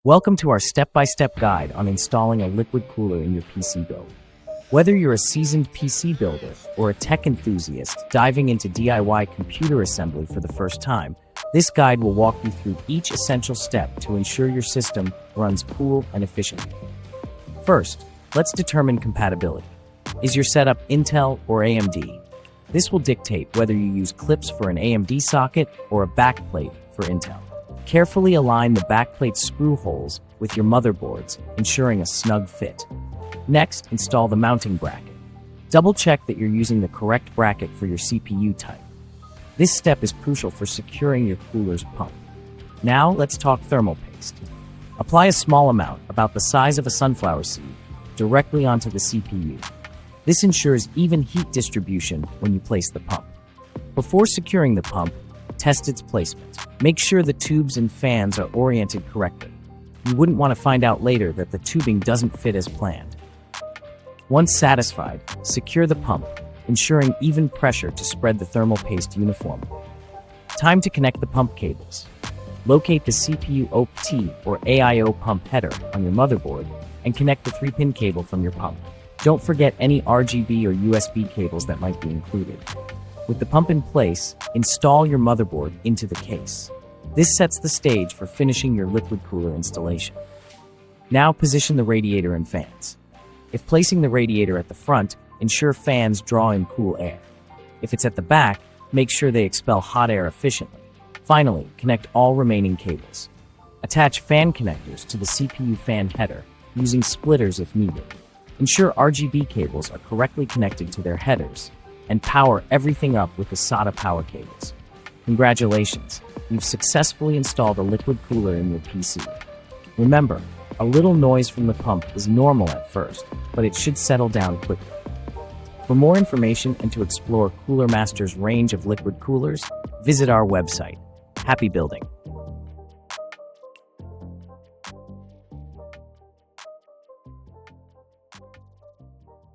Welcome to our step-by-step guide on installing a liquid cooler in your PC build. Whether you're a seasoned PC builder or a tech enthusiast diving into DIY computer assembly for the first time, this guide will walk you through each essential step to ensure your system runs cool and efficiently. First, let's determine compatibility. Is your setup Intel or AMD? This will dictate whether you use clips for an AMD socket or a backplate for Intel. Carefully align the backplate screw holes with your motherboards, ensuring a snug fit. Next, install the mounting bracket. Double-check that you're using the correct bracket for your CPU type. This step is crucial for securing your cooler's pump. Now, let's talk thermal paste. Apply a small amount, about the size of a sunflower seed, directly onto the CPU. This ensures even heat distribution when you place the pump. Before securing the pump, test its placement. Make sure the tubes and fans are oriented correctly. You wouldn't want to find out later that the tubing doesn't fit as planned. Once satisfied, secure the pump, ensuring even pressure to spread the thermal paste uniformly. Time to connect the pump cables. Locate the CPU OPT or AIO pump header on your motherboard and connect the 3-pin cable from your pump. Don't forget any RGB or USB cables that might be included. With the pump in place, install your motherboard into the case. This sets the stage for finishing your liquid cooler installation. Now position the radiator and fans. If placing the radiator at the front, ensure fans draw in cool air. If it's at the back, make sure they expel hot air efficiently. Finally, connect all remaining cables. Attach fan connectors to the CPU fan header, using splitters if needed. Ensure RGB cables are correctly connected to their headers, and power everything up with the SATA power cables. Congratulations, you've successfully installed a liquid cooler in your PC. Remember, a little noise from the pump is normal at first, but it should settle down quickly. For more information and to explore Cooler Master's range of liquid coolers, visit our website. Happy building!